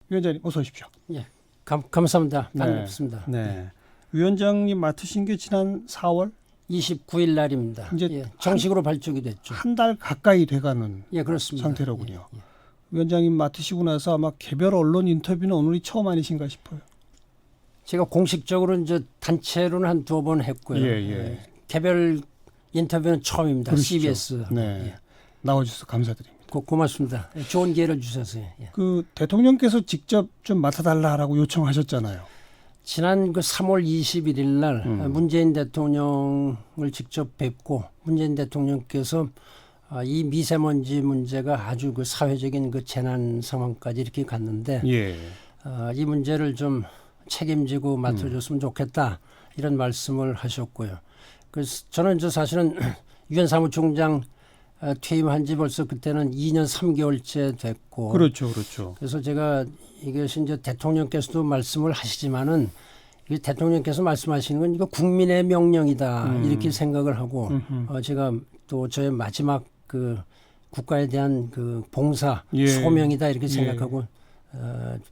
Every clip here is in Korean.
위원장님 어서 오십시오. 예, 감사합니다. 네. 반갑습니다. 네. 위원장님 맡으신 게 지난 4월 29일 날입니다. 이제 예, 정식으로 발족이 됐죠. 한 달 가까이 돼가는 예, 그렇습니다. 상태로군요. 예, 예. 위원장님 맡으시고 나서 아마 개별 언론 인터뷰는 오늘이 처음 아니신가 싶어요. 제가 공식적으로 이제 단체로는 한 2번 했고요. 예. 개별 인터뷰는 처음입니다. 그러시죠. CBS. 네. 예. 나와주셔서 감사드립니다. 고맙습니다. 좋은 기회를 주셔서요. 예. 그 대통령께서 직접 좀 맡아달라고 요청하셨잖아요. 지난 그 3월 21일 날 문재인 대통령을 직접 뵙고 문재인 대통령께서 이 미세먼지 문제가 아주 그 사회적인 그 재난 상황까지 이렇게 갔는데 예. 이 문제를 좀 책임지고 맡아줬으면 좋겠다 이런 말씀을 하셨고요. 그래서 저는 저 사실은 유엔 사무총장 퇴임한 지 벌써 그때는 2년 3개월째 됐고 그렇죠. 그래서 제가 이것이 이제 대통령께서도 말씀을 하시지만은 대통령께서 말씀하시는 건 이거 국민의 명령이다 이렇게 생각을 하고 제가 또 저의 마지막 그 국가에 대한 그 봉사 소명이다 이렇게 생각하고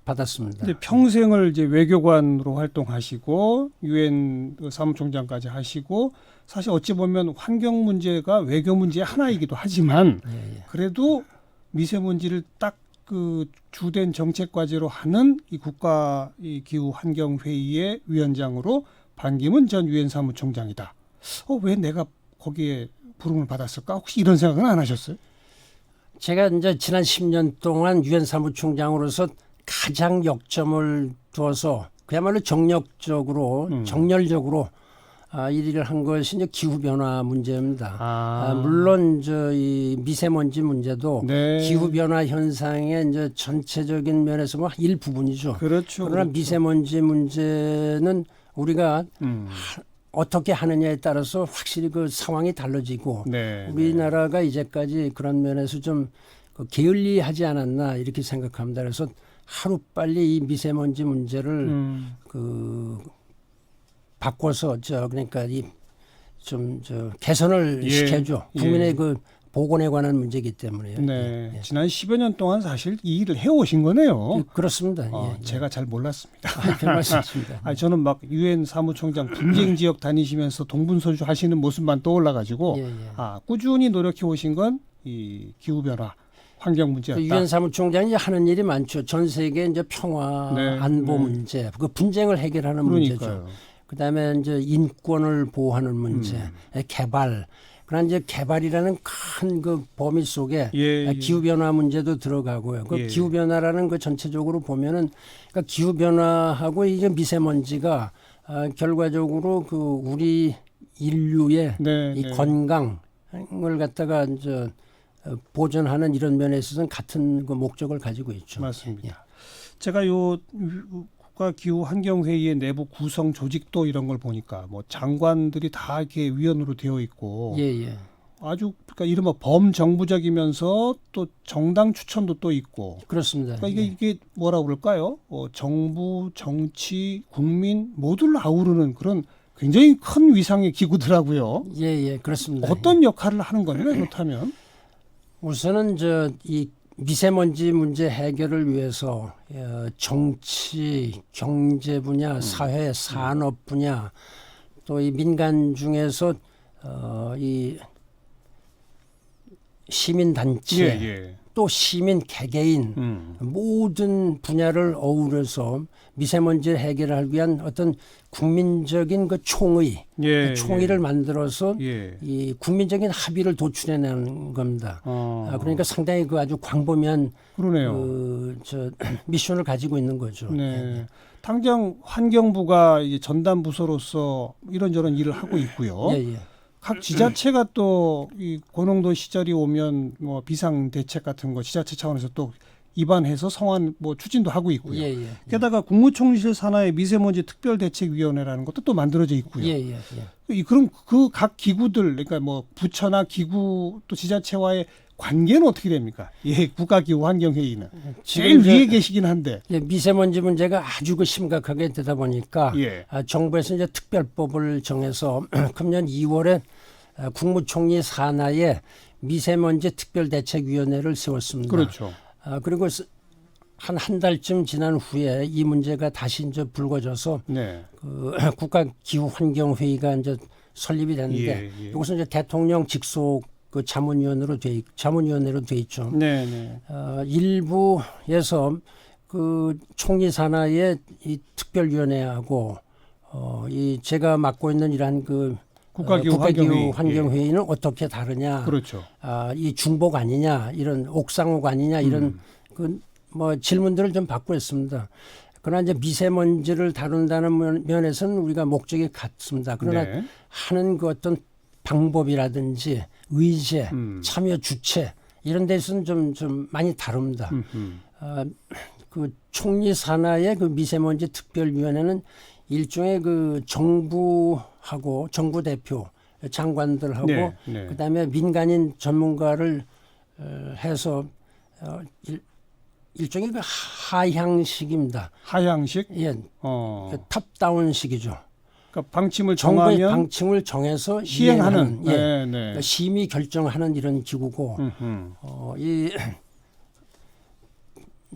받았습니다. 근데 평생을 이제 외교관으로 활동하시고 유엔 사무총장까지 하시고 사실 어찌 보면 환경 문제가 외교 문제의 하나이기도 하지만 그래도 미세먼지를 딱 그 주된 정책 과제로 하는 이 국가 이 기후 환경 회의의 위원장으로 반기문 전 유엔 사무총장이다. 왜 내가 거기에 부름을 받았을까? 혹시 이런 생각은 안 하셨어요? 제가 이제 지난 10년 동안 유엔 사무총장으로서 가장 역점을 두어서 그야말로 정력적으로 정열적으로 이 일을 한 것이 이제 기후 변화 문제입니다. 물론 이 미세먼지 문제도 기후 변화 현상의 이제 전체적인 면에서 뭐 일부분이죠. 그러나 미세먼지 문제는 우리가 어떻게 하느냐에 따라서 확실히 그 상황이 달라지고 우리나라가 이제까지 그런 면에서 좀 게을리하지 않았나 이렇게 생각합니다. 그래서 하루 빨리 이 미세먼지 문제를 바꿔서 그러니까 개선을 시켜줘. 국민의 그 보건에 관한 문제이기 때문에요. 지난 10여 년 동안 사실 이 일을 해오신 거네요. 그렇습니다. 제가 잘 몰랐습니다. 별 말씀이십니다. 저는 막 유엔 사무총장 분쟁 지역 다니시면서 동분서주 하시는 모습만 떠올라가지고 꾸준히 노력해 오신 건 이 기후 변화. 환경 문제였다. 유엔 사무총장이 하는 일이 많죠. 전 세계 이제 평화, 안보 문제, 그 분쟁을 해결하는 문제죠. 그다음에 이제 인권을 보호하는 문제, 개발. 그러나 이제 개발이라는 큰 그 범위 속에 기후 변화 문제도 들어가고요. 그 기후 변화라는 그 전체적으로 보면은 그러니까 기후 변화하고 이제 미세먼지가 결과적으로 그 우리 인류의 이 건강을 갖다가 이제 보존하는 이런 면에 있어서는 같은 그 목적을 가지고 있죠. 맞습니다. 제가 요 국가 기후 환경 회의의 내부 구성 조직도 이런 걸 보니까 뭐 장관들이 다 이렇게 위원으로 되어 있고 아주 그러니까 이른바 범정부적이면서 또 정당 추천도 또 있고 그렇습니다. 그러니까 이게 뭐라 그럴까요? 정부, 정치, 국민 모두를 아우르는 그런 굉장히 큰 위상의 기구더라고요. 그렇습니다. 어떤 역할을 하는 건가요? 그렇다면? 우선은 이 미세먼지 문제 해결을 위해서 정치, 경제 분야, 사회, 산업 분야 또 이 민간 중에서 이 시민 단체 또 시민 개개인 모든 분야를 어우러서 미세먼지 해결을 하기 위한 어떤 국민적인 그 총의를 만들어서 이 국민적인 합의를 도출해내는 겁니다. 그러니까 상당히 그 아주 광범위한 미션을 가지고 있는 거죠. 당장 환경부가 이제 전담 부서로서 이런저런 일을 하고 있고요. 각 지자체가 또 이 고농도 시절이 오면 뭐 비상 대책 같은 거 지자체 차원에서 또 입안해서 성안 뭐 추진도 하고 있고요. 게다가 국무총리실 산하의 미세먼지 특별대책위원회라는 것도 또 만들어져 있고요. 그럼 그 각 기구들 그러니까 뭐 부처나 기구 또 지자체와의 관계는 어떻게 됩니까? 국가기후환경회의는 제일 위에 계시긴 한데 미세먼지 문제가 아주 그 심각하게 되다 보니까 정부에서 이제 특별법을 정해서 금년 2월에 국무총리 산하에 미세먼지 특별대책위원회를 세웠습니다. 그리고 한 달쯤 지난 후에 이 문제가 다시 이제 불거져서 네. 그 국가 기후 환경 회의가 이제 설립이 됐는데 예, 예. 이것은 이제 대통령 직속 그 자문위원회로 돼 있죠. 네, 네. 일부에서 그 총리 산하의 이 특별위원회하고 이 제가 맡고 있는 이러한 그 국가기후 환경회의는 어떻게 다르냐? 그렇죠. 이 중복 아니냐? 이런 옥상옥 아니냐? 이런 그 뭐 질문들을 좀 받고 있습니다. 그러나 이제 미세먼지를 다룬다는 면에서는 우리가 목적이 같습니다. 그러나 네. 하는 그 어떤 방법이라든지 의제, 참여 주체 이런 데서는 좀 많이 다릅니다. 그 총리 산하의 그 미세먼지 특별위원회는 일종의 그 정부하고 정부 대표 장관들하고 네, 네. 그다음에 민간인 전문가를 해서 일종의 그 하향식입니다. 하향식? 예, 그 탑다운식이죠. 그러니까 방침을 정부의 정하면 방침을 정해서 시행하는. 예, 네, 네. 그러니까 심의 결정하는 이런 기구고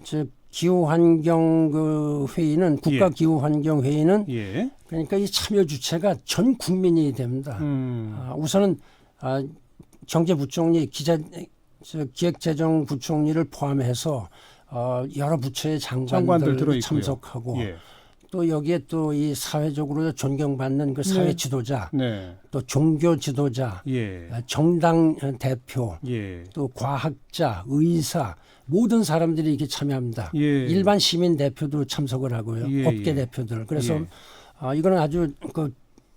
저 기후환경 그 회의는 국가 예. 기후환경 회의는 예. 그러니까 이 참여 주체가 전 국민이 됩니다. 우선은 경제부총리, 기획재정부총리를 포함해서 여러 부처의 장관들 들어 장관들 있고요. 참석하고 예. 또 여기에 또 이 사회적으로 존경받는 그 사회 지도자, 네. 또 종교 지도자, 예. 정당 대표, 예. 또 과학자, 의사 모든 사람들이 이렇게 참여합니다. 예. 일반 시민 대표도 참석을 하고요. 예, 업계 예. 대표들. 그래서 예. 이거는 아주 그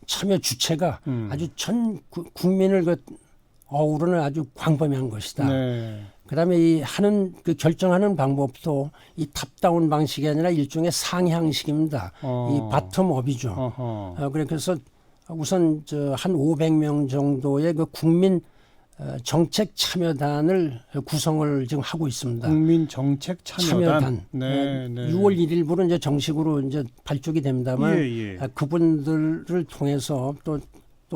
참여 주체가 아주 전 국민을 그 어우르는 아주 광범위한 것이다. 네. 그다음에 이 하는 그 결정하는 방법도 이 탑다운 방식이 아니라 일종의 상향식입니다. 이 바텀업이죠. 그래서 우선 한 500명 정도의 그 국민 정책 참여단을 구성을 지금 하고 있습니다. 국민 정책 참여단. 네, 네. 6월 1일부로 이제 정식으로 이제 발족이 됩니다만 예, 예. 그분들을 통해서 또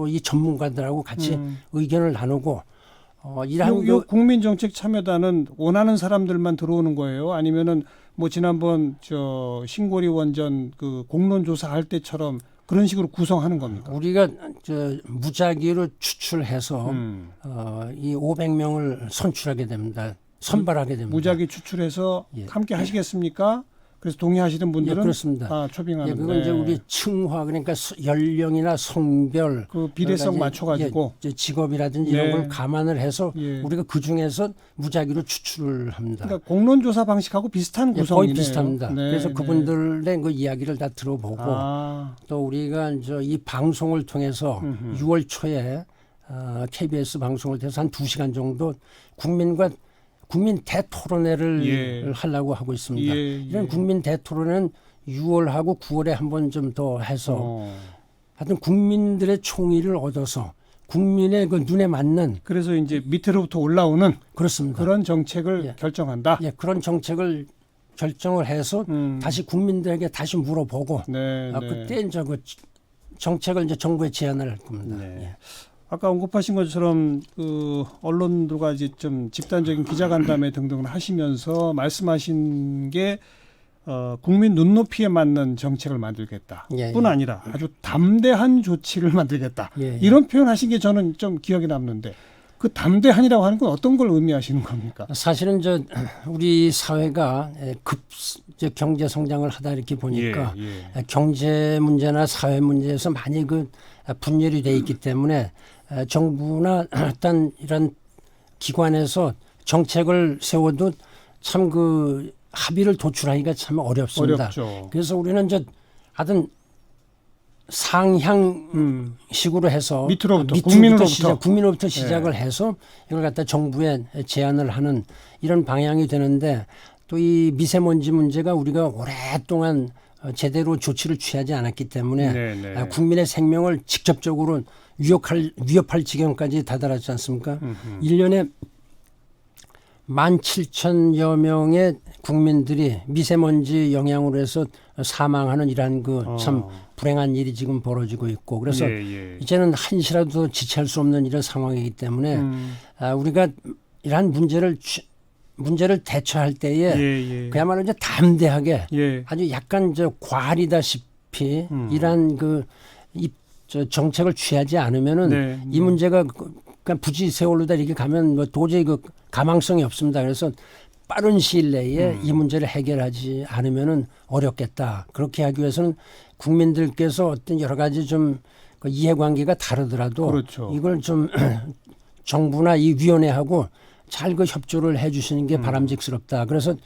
이 전문가들하고 같이 의견을 나누고 이러한 요 국민 정책 참여단은 원하는 사람들만 들어오는 거예요? 아니면은 뭐 지난번 저 신고리 원전 그 공론 조사할 때처럼 그런 식으로 구성하는 겁니까? 우리가 무작위로 추출해서 이 500명을 선출하게 됩니다. 선발하게 됩니다. 무작위 추출해서 예. 함께 하시겠습니까? 그래서 동의하시는 분들은 그렇습니다. 다 초빙하는데 그건 이제 우리 층화 그러니까 연령이나 성별 그 비례성 그러니까 맞춰가지고 이제 직업이라든지 이런 예. 걸 감안을 해서 예. 우리가 그 중에서 무작위로 추출을 합니다. 그러니까 공론조사 방식하고 비슷한 거의 구성이네요. 비슷합니다. 네, 그래서 네. 그분들의 그 이야기를 다 들어보고 또 우리가 이 방송을 통해서 6월 초에 KBS 방송을 통해서 한 2시간 정도 국민 대토론회를 예. 하려고 하고 있습니다. 예, 이런 예. 국민 대토론회는 6월하고 9월에 한 번 좀 더 해서 하여튼 국민들의 총의를 얻어서 국민의 그 눈에 맞는 그래서 이제 밑으로부터 올라오는 그렇습니다. 그런 정책을 예. 결정한다. 예, 그런 정책을 결정을 해서 다시 국민들에게 다시 물어보고 네, 네. 그때 이제 그 정책을 이제 정부에 제안을 할 겁니다. 네. 예. 아까 언급하신 것처럼 그 언론들과 이제 좀 집단적인 기자간담회 등등을 하시면서 말씀하신 게 국민 눈높이에 맞는 정책을 만들겠다. 예, 뿐 예. 아니라 아주 담대한 조치를 만들겠다. 예, 예. 이런 표현하신 게 저는 좀 기억에 남는데 그 담대한이라고 하는 건 어떤 걸 의미하시는 겁니까? 사실은 우리 사회가 이제 경제 성장을 하다 이렇게 보니까 예. 경제 문제나 사회 문제에서 많이 그 분열이 돼 있기 때문에 정부나 어떤 이런 기관에서 정책을 세워도 참 그 합의를 도출하기가 참 어렵습니다. 어렵죠. 그래서 우리는 하여튼 상향식으로 해서 국민으로부터 국민으로부터 시작을 해서 이걸 갖다 정부에 제안을 하는 이런 방향이 되는데 또 이 미세먼지 문제가 우리가 오랫동안 제대로 조치를 취하지 않았기 때문에 네네. 국민의 생명을 직접적으로 위협할 지경까지 다다랐지 않습니까? 1년에 17,000여 명의 국민들이 미세먼지 영향으로 해서 사망하는 이러한 그 참 불행한 일이 지금 벌어지고 있고 그래서 이제는 한시라도 지체할 수 없는 이런 상황이기 때문에 우리가 이러한 문제를 문제를 대처할 때에 그야말로 이제 담대하게 아주 약간 저 과리다시피 이러한 저 정책을 취하지 않으면은 이 문제가 그냥 부지 세월로다 이렇게 가면 뭐 도저히 그 가망성이 없습니다. 그래서 빠른 시일 내에 이 문제를 해결하지 않으면은 어렵겠다. 그렇게 하기 위해서는 국민들께서 어떤 여러 가지 좀 그 이해관계가 다르더라도 그렇죠. 이걸 좀 정부나 이 위원회하고 잘 그 협조를 해 주시는 게 바람직스럽다. 그래서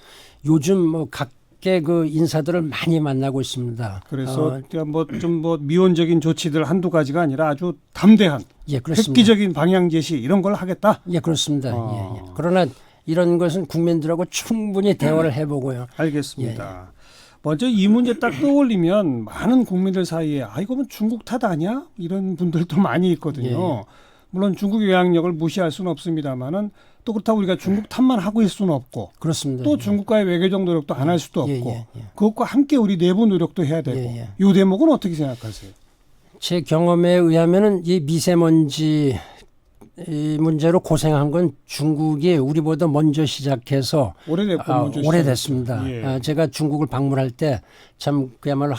요즘 뭐 각계 그 인사들을 많이 만나고 있습니다. 그래서 뭐 미온적인 조치들 한두 가지가 아니라 아주 담대한 그렇습니다. 획기적인 방향 제시 이런 걸 하겠다. 그렇습니다. 그러나 이런 것은 국민들하고 충분히 대화를 해보고요. 알겠습니다. 먼저 이 문제 딱 떠올리면 많은 국민들 사이에 이거 뭐 중국 탓 아니야? 이런 분들도 많이 있거든요. 물론 중국 영향력을 무시할 수는 없습니다만은 또 그렇다고 우리가 중국 탓만 하고 있을 수는 없고 그렇습니다. 또 중국과의 외교적 노력도 안 할 수도 없고 그것과 함께 우리 내부 노력도 해야 되고 이 대목은 어떻게 생각하세요? 제 경험에 의하면은 이 미세먼지 이 문제로 고생한 건 중국이 우리보다 먼저 시작해서 오래됐습니다. 제가 중국을 방문할 때 참 그야말로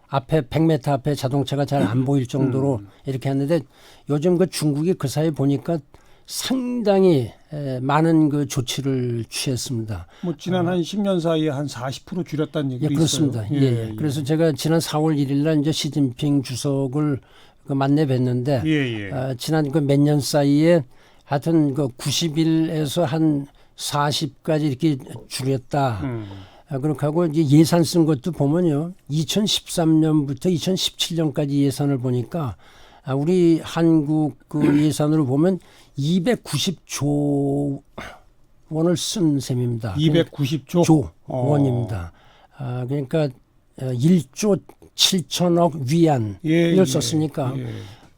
앞에 100m 앞에 자동차가 잘 안 보일 정도로 이렇게 했는데 요즘 그 중국이 그 사이 보니까 상당히 많은 그 조치를 취했습니다. 뭐 지난 한 10년 사이에 한 40% 줄였다는 얘기도 그렇습니다. 있어요. 그래서 제가 지난 4월 1일 날 이제 시진핑 주석을 만나 뵀는데 지난 그 몇 년 사이에 하여튼 그 90일에서 한 40까지 이렇게 줄였다. 그렇게 하고 이제 예산 쓴 것도 보면요. 2013년부터 2017년까지 예산을 보니까 우리 한국 그 예산으로 보면 290조 원을 쓴 셈입니다. 290조 원입니다. 그러니까 1조 7천억 위안을 썼으니까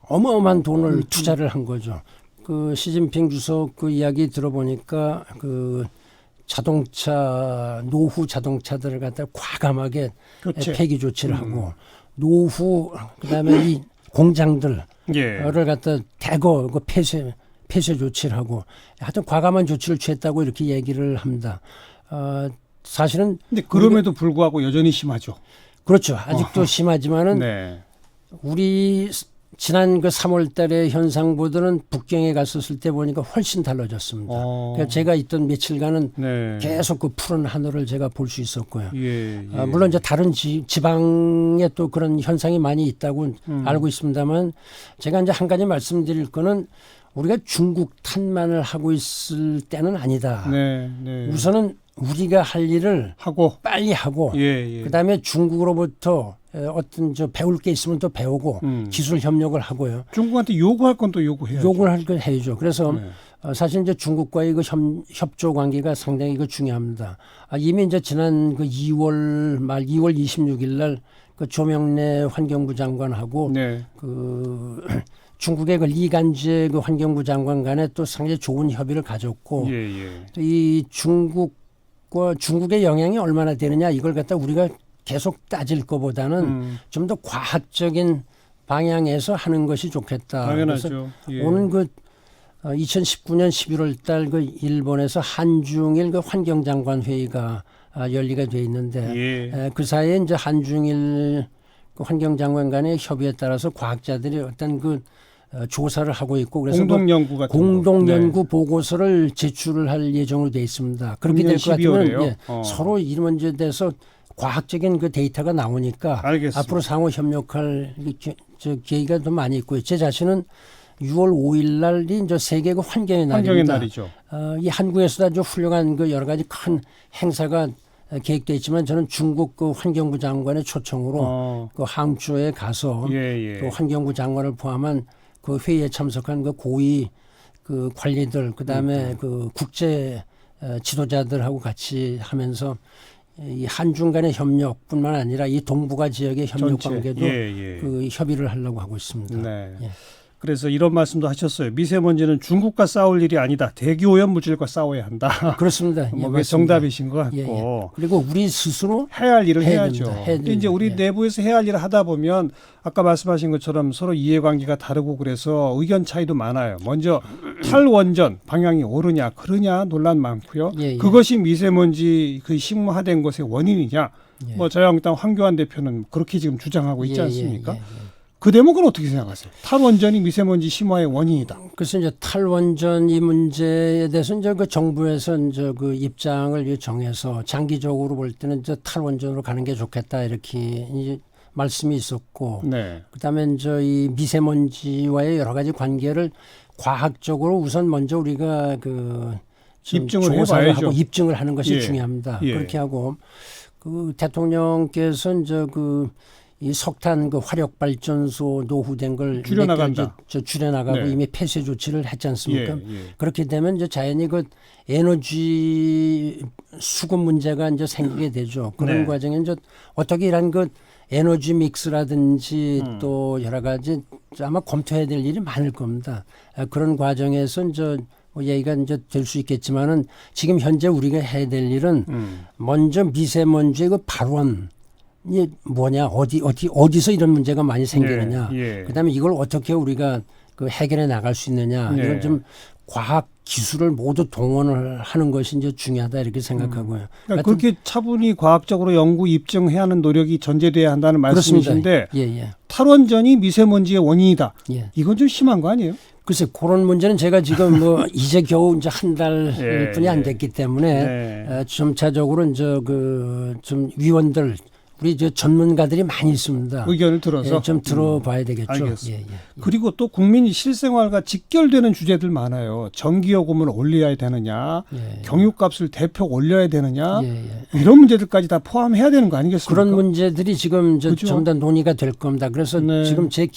어마어마한 돈을 투자를 한 거죠. 그 시진핑 주석 그 이야기 들어보니까 그 자동차 노후 자동차들을 갖다 과감하게 폐기 조치를 하고 노후 그다음에 이 공장들을 갖다 대거 그 폐쇄 조치를 하고 하여튼 과감한 조치를 취했다고 이렇게 얘기를 합니다. 사실은 근데 그럼에도 불구하고 여전히 심하죠. 그렇죠. 아직도 심하지만은 우리 지난 그 3월 달에 현상보다는 북경에 갔었을 때 보니까 훨씬 달라졌습니다. 그러니까 제가 있던 며칠간은 계속 그 푸른 하늘을 제가 볼 수 있었고요. 물론 이제 다른 지방에 또 그런 현상이 많이 있다고 알고 있습니다만 제가 이제 한 가지 말씀드릴 거는 우리가 중국 탓만을 하고 있을 때는 아니다. 우선은 우리가 할 일을 빨리 하고 그다음에 중국으로부터 어떤 저 배울 게 있으면 또 배우고 기술 협력을 하고요. 중국한테 요구할 건 또 요구해야죠. 요구할 건 해야죠. 그래서 사실 이제 중국과의 그 협조 관계가 상당히 그 중요합니다. 이미 이제 지난 그 2월 말 2월 26일 날 그 조명래 환경부 장관하고 그 중국의 그 리간제 그 환경부 장관 간에 또 상당히 좋은 협의를 가졌고 이 중국의 영향이 얼마나 되느냐 이걸 갖다 우리가 계속 따질 것보다는 좀 더 과학적인 방향에서 하는 것이 좋겠다. 당연하죠. 오는 그 2019년 11월 달 그 일본에서 한중일 그 환경장관 회의가 열리게 돼 있는데 그 사이에 이제 한중일 그 환경장관 간의 협의에 따라서 과학자들이 어떤 그 조사를 하고 있고 그래서 공동연구 보고서를 제출을 할 예정으로 돼 있습니다. 그렇게 될 것 같으면 서로 이 문제에 대해서 과학적인 그 데이터가 나오니까 앞으로 상호 협력할 계기가 더 많이 있고요. 제 자신은 6월 5일 날이 이제 세계 그 환경의 날입니다. 이 한국에서도 아주 훌륭한 그 여러 가지 큰 행사가 계획되어 있지만 저는 중국 그 환경부 장관의 초청으로 그 항저우에 가서 또 환경부 장관을 포함한 그 회의에 참석한 그 고위 그 관리들 그다음에 그 국제 지도자들하고 같이 하면서 이 한중 간의 협력뿐만 아니라 이 동북아 지역의 협력 관계도 그 협의를 하려고 하고 있습니다. 그래서 이런 말씀도 하셨어요. 미세먼지는 중국과 싸울 일이 아니다. 대기오염 물질과 싸워야 한다. 그렇습니다. 뭐 예, 그게 정답이신 것 같고. 예, 예. 그리고 우리 스스로 해야 할 일을 해야 해야죠. 됩니다. 해야 근데 이제 됩니다. 우리 예. 내부에서 해야 할 일을 하다 보면 아까 말씀하신 것처럼 서로 이해관계가 다르고 그래서 의견 차이도 많아요. 먼저 탈원전 방향이 옳으냐 그러냐 논란 많고요. 예, 예. 그것이 미세먼지 그 심화된 것의 원인이냐. 예. 뭐 자유한국당 황교안 대표는 그렇게 지금 주장하고 있지 예, 않습니까? 예, 예, 예. 그 대목은 어떻게 생각하세요? 탈원전이 미세먼지 심화의 원인이다. 그래서 이제 탈원전 이 문제에 대해서 이제 그 정부에서 이제 그 입장을 정해서 장기적으로 볼 때는 이제 탈원전으로 가는 게 좋겠다 이렇게 이제 말씀이 있었고, 네. 그다음에 이제 이 미세먼지와의 여러 가지 관계를 과학적으로 우선 먼저 우리가 그 좀 입증을 조사를 해봐야죠. 하고 입증을 하는 것이 예. 중요합니다. 예. 그렇게 하고 그 대통령께서 이제 그 이 석탄 그 화력 발전소 노후된 걸 줄여나간다. 줄여나가고 네. 이미 폐쇄 조치를 했지 않습니까? 예. 그렇게 되면 이제 자연히 그 에너지 수급 문제가 이제 생기게 되죠. 그런 네. 과정에 이제 어떻게 이런 그 에너지 믹스라든지 또 여러 가지 아마 검토해야 될 일이 많을 겁니다. 그런 과정에서 이제 뭐 얘기가 이제 될 수 있겠지만은 지금 현재 우리가 해야 될 일은 먼저 미세먼지의 그 발원 이 뭐냐 어디서 이런 문제가 많이 생기느냐. 예. 그다음에 이걸 어떻게 우리가 그 해결해 나갈 수 있느냐. 네. 이건 좀 과학 기술을 모두 동원을 하는 것이 이제 중요하다 이렇게 생각하고요. 그러니까 그렇게 차분히 과학적으로 연구 입증해야 하는 노력이 전제돼야 한다는 말씀이신데 예. 탈원전이 미세먼지의 원인이다. 예. 이건 좀 심한 거 아니에요? 글쎄 그런 문제는 제가 지금 뭐 이제 겨우 이제 한 달 예, 뿐이 안 예. 됐기 때문에 네. 점차적으로 이제 그 좀 위원들 우리 저 전문가들이 많이 있습니다. 의견을 들어서 예, 좀 들어봐야 되겠죠. 알겠습니다. 예. 그리고 또 국민 실생활과 직결되는 주제들 많아요. 전기요금을 올려야 되느냐, 예. 경유값을 대폭 올려야 되느냐, 예. 이런 문제들까지 다 포함해야 되는 거 아니겠습니까? 그런 문제들이 지금 그죠? 전부 다 논의가 될 겁니다. 그래서 네. 지금 제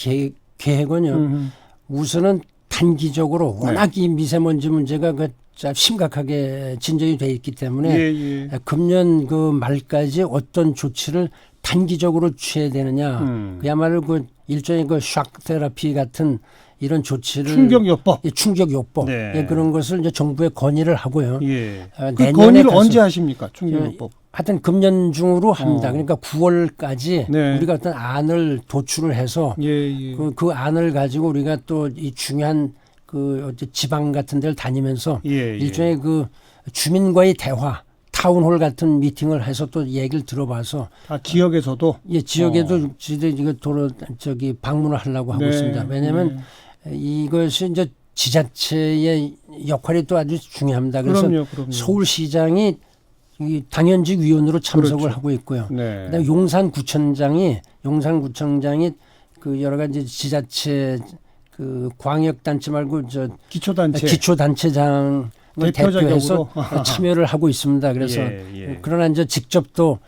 계획은요. 우선은 단기적으로 워낙 이 미세먼지 문제가 그 심각하게 진전이 돼 있기 때문에 예. 금년 그 말까지 어떤 조치를 단기적으로 취해야 되느냐. 그야말로 그 일종의 그 샥 테라피 같은 이런 조치를 충격요법. 예, 충격요법 네. 예, 그런 것을 이제 정부에 건의를 하고요. 예. 내년에 그 건의를 가서 언제 하십니까? 충격요법. 하여튼 금년 중으로 합니다. 그러니까 9월까지 네. 우리가 어떤 안을 도출을 해서 예. 그 안을 가지고 우리가 또 이 중요한 그 어째 지방 같은 데를 다니면서 예. 일종의 그 주민과의 대화 타운홀 같은 미팅을 해서 또 얘기를 들어봐서 다 지역에서도 예, 지역에도 지들 이거 방문을 하려고 하고 네. 있습니다. 왜냐하면 이것이 이제 지자체의 역할이 또 아주 중요합니다. 그래서 그럼요. 서울시장이 이 당연직 위원으로 참석을 그렇죠. 하고 있고요. 네. 그다음에 용산구청장이 그 여러 가지 지자체 그 광역단체 말고 저 기초단체 기초단체장을 대표해서 참여를 하고 있습니다. 그래서 예. 그러나 이제 직접 또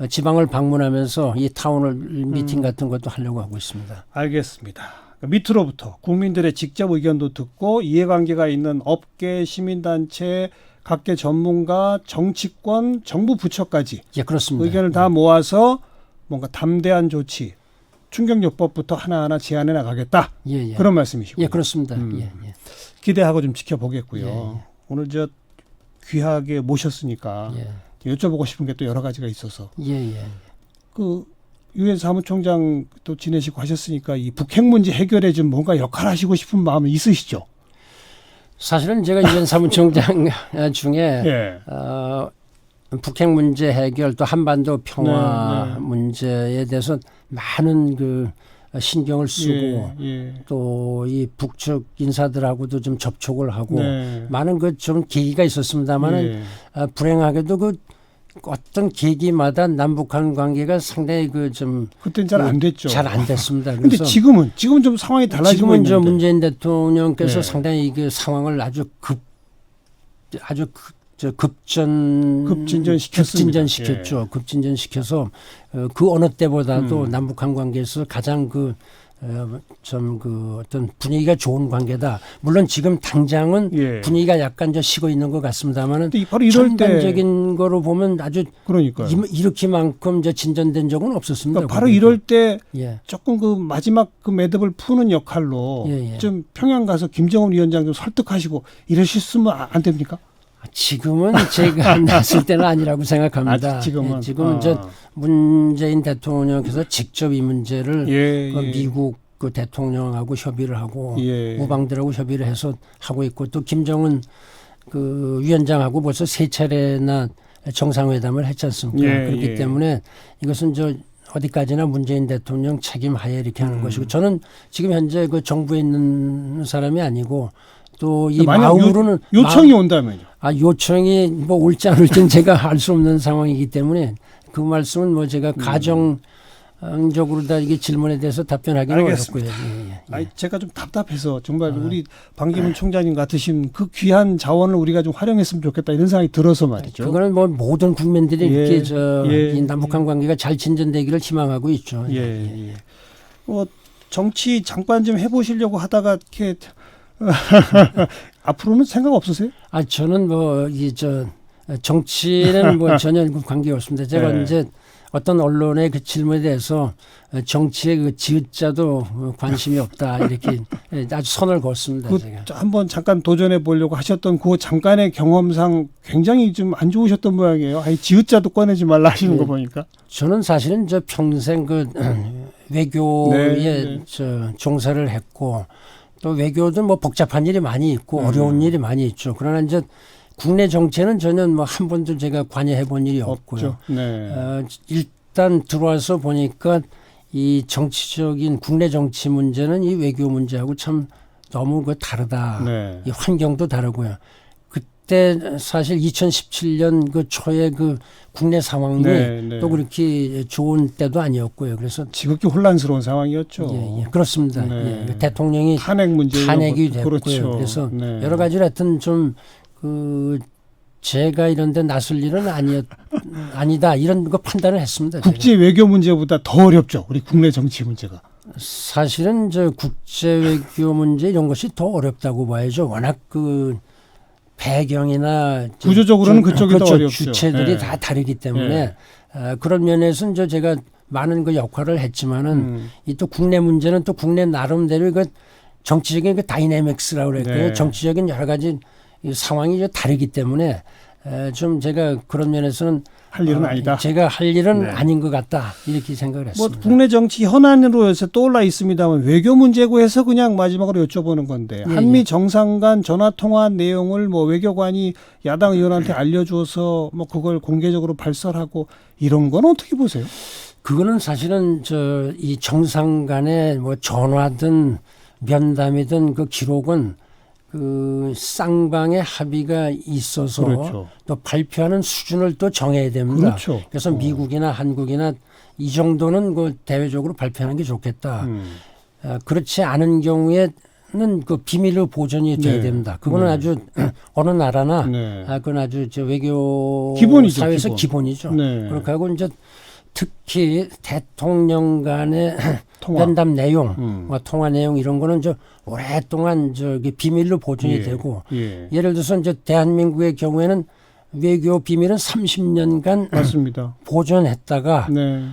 지방을 방문하면서 이 타운홀 미팅 같은 것도 하려고 하고 있습니다. 알겠습니다. 밑으로부터 국민들의 직접 의견도 듣고 이해관계가 있는 업계, 시민단체, 각계 전문가, 정치권, 정부 부처까지 예, 그렇습니다. 의견을 다 모아서 뭔가 담대한 조치, 충격요법부터 하나하나 제안해 나가겠다. 예. 그런 말씀이시고. 예, 그렇습니다. 예. 기대하고 좀 지켜보겠고요. 예. 오늘 저 귀하게 모셨으니까 여쭤보고 싶은 게 또 여러 가지가 있어서. 예. 그 유엔 사무총장 또 지내시고 하셨으니까 이 북핵 문제 해결에 좀 뭔가 역할 하시고 싶은 마음이 있으시죠? 사실은 제가 유엔 사무총장 중에 예. 북핵 문제 해결 또 한반도 평화 네. 문제에 대해서 많은 그 신경을 쓰고 예. 또 이 북측 인사들하고도 좀 접촉을 하고 네. 많은 그 좀 계기가 있었습니다만은 불행하게도 그 어떤 계기마다 남북한 관계가 상당히 그 좀 그때는 잘 안 됐죠. 잘 안 됐습니다. 근데 그래서 지금은 좀 상황이 달라지고 지금은 저 있는데. 문재인 대통령께서 네. 상당히 그 상황을 급진전시켰죠. 급진전시켜서 그 어느 때보다도 남북한 관계에서 가장 그 좀 그 어떤 분위기가 좋은 관계다. 물론 지금 당장은 예. 분위기가 약간 식어 있는 것 같습니다만은 근데 바로 이럴 때 전반적인 거로 보면 아주 그러니까요. 이렇게만큼 진전된 적은 없었습니다. 그러니까 바로 이럴 때 예. 조금 그 마지막 그 매듭을 푸는 역할로 예, 예. 좀 평양 가서 김정은 위원장 좀 설득하시고 이러셨으면 안 됩니까? 지금은 제가 났을 때는 아니라고 생각합니다. 지금은 예, 지금은 문재인 대통령께서 직접 이 문제를 예, 그 예. 미국 그 대통령하고 협의를 하고 예. 우방들하고 협의를 해서 하고 있고 또 김정은 그 위원장하고 벌써 3차례나 정상회담을 했지 않습니까? 예, 그렇기 예. 때문에 이것은 어디까지나 문재인 대통령 책임 하에 이렇게 하는 것이고 저는 지금 현재 그 정부에 있는 사람이 아니고 또 이 만약 마음으로는 요청이 온다면요. 요청이 뭐 올지 안 올지는 제가 알 수 없는 상황이기 때문에 그 말씀은 제가 가정적으로 다 이게 질문에 대해서 답변하기는 알겠습니다. 어렵고요. 예. 아니, 제가 좀 답답해서 정말 우리 방기문 총장님 같으신 그 귀한 자원을 우리가 좀 활용했으면 좋겠다 이런 생각이 들어서 말이죠. 그거는 모든 국민들이 예, 이렇게 예, 이 남북한 관계가 잘 진전되기를 희망하고 있죠. 예. 정치 잠깐 좀 해보시려고 하다가 이렇게 앞으로는 생각 없으세요? 저는 정치는 전혀 관계 없습니다. 제가 네. 이제 어떤 언론의 그 질문에 대해서 정치의 그 지읒자도 관심이 없다 이렇게 아주 선을 그었습니다. 제가. 한번 잠깐 도전해 보려고 하셨던 그 잠깐의 경험상 굉장히 좀 안 좋으셨던 모양이에요. 아니 지읒자도 꺼내지 말라 하시는 거 보니까. 저는 사실은 평생 그 외교에 네. 종사를 했고 또 외교도 복잡한 일이 많이 있고 어려운 일이 많이 있죠. 그러나 이제 국내 정치는 전혀 한 번도 제가 관여해 본 일이 없고요. 네. 일단 들어와서 보니까 이 정치적인 국내 정치 문제는 이 외교 문제하고 참 너무 다르다. 네. 이 환경도 다르고요. 그때 사실 2017년 그 초에 그 국내 상황이 네. 또 그렇게 좋은 때도 아니었고요. 그래서 지극히 혼란스러운 상황이었죠. 예, 그렇습니다. 네. 예, 대통령이 탄핵 문제 탄핵이 됐고요. 그렇죠. 그래서 네. 여러 가지로 하여튼 제가 이런 데 나설 일은 아니다. 이런 거 판단을 했습니다. 국제 외교 문제보다 더 어렵죠. 우리 국내 정치 문제가. 사실은 국제 외교 문제 이런 것이 더 어렵다고 봐야죠. 워낙 그 배경이나 구조적으로는 그쪽이 더 어렵죠. 주체들이 네. 다 다르기 때문에 그런 면에서는 제가 많은 그 역할을 했지만은 이 또 국내 문제는 또 국내 나름대로 정치적인 그 다이내믹스라고 그랬고요. 네. 정치적인 여러 가지 이 상황이 다르기 때문에 좀 제가 그런 면에서는 할 일은 아니다. 제가 할 일은 네. 아닌 것 같다 이렇게 생각을 했습니다. 국내 정치 현안으로 해서 떠올라 있습니다만 외교 문제고 해서 그냥 마지막으로 여쭤보는 건데 한미 정상 간 전화 통화한 내용을 외교관이 야당 의원한테 알려줘서 그걸 공개적으로 발설하고 이런 건 어떻게 보세요? 그거는 사실은 이 정상 간의 전화든 면담이든 그 기록은 그 쌍방의 합의가 있어서 그렇죠. 또 발표하는 수준을 또 정해야 됩니다. 그렇죠. 그래서 미국이나 한국이나 이 정도는 대외적으로 발표하는 게 좋겠다. 그렇지 않은 경우에는 그 비밀로 보존이 돼야 됩니다. 그거는 아주 어느 나라나 그건 아주 외교 기본이죠, 사회에서 기본. 기본이죠. 네. 그렇게 하고 이제 특히 대통령 간의 통화. 면담 내용, 통화 내용 이런 거는 오랫동안 비밀로 보존이 되고 예를 들어서 이제 대한민국의 경우에는 외교 비밀은 30년간 맞습니다. 보존했다가 네.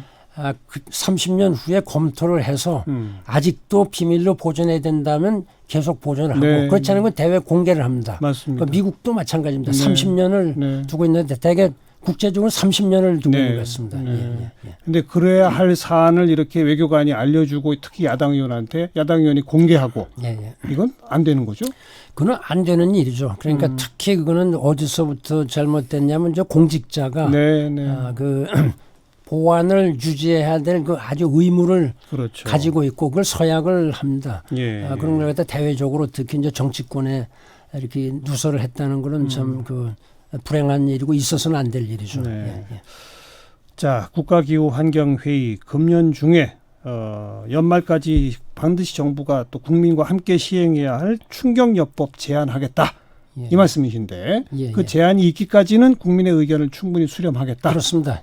그 30년 후에 검토를 해서 아직도 비밀로 보존해야 된다면 계속 보존을 하고 네. 그렇지 않은 건 대외 공개를 합니다. 맞습니다. 미국도 마찬가지입니다. 네. 30년을 네. 두고 있는데 대개 국제적으로 30년을 두고 있는 것 같습니다. 근데 그래야 할 사안을 이렇게 외교관이 알려주고 특히 야당 의원한테 야당 의원이 공개하고 이건 안 되는 거죠? 그건 안 되는 일이죠. 그러니까 특히 그거는 어디서부터 잘못됐냐면 공직자가 그 보안을 유지해야 될 그 아주 의무를 그렇죠. 가지고 있고 그걸 서약을 합니다. 그런 걸 갖다 대외적으로 특히 이제 정치권에 이렇게 누설을 했다는 거는 참 불행한 일이고 있어서는 안 될 일이죠. 자, 국가기후환경회의 금년 중에 연말까지 반드시 정부가 또 국민과 함께 시행해야 할 충격요법 제안하겠다. 이 말씀이신데 그 제안이 있기까지는 국민의 의견을 충분히 수렴하겠다. 그렇습니다.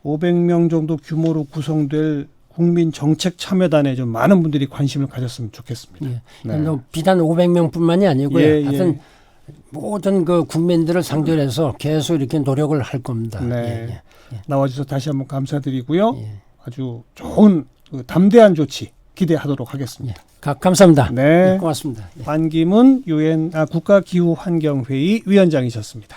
500명 정도 규모로 구성될 국민 정책 참여단에 좀 많은 분들이 관심을 가졌으면 좋겠습니다. 예. 네. 뭐 비단 500명뿐만이 아니고요. 예, 하여튼 모든 그 국민들을 상대로 해서 계속 이렇게 노력을 할 겁니다. 네. 나와주셔서 다시 한번 감사드리고요. 예. 아주 좋은 그 담대한 조치 기대하도록 하겠습니다. 감사합니다. 네. 고맙습니다. 반기문 국가기후환경회의 위원장이셨습니다.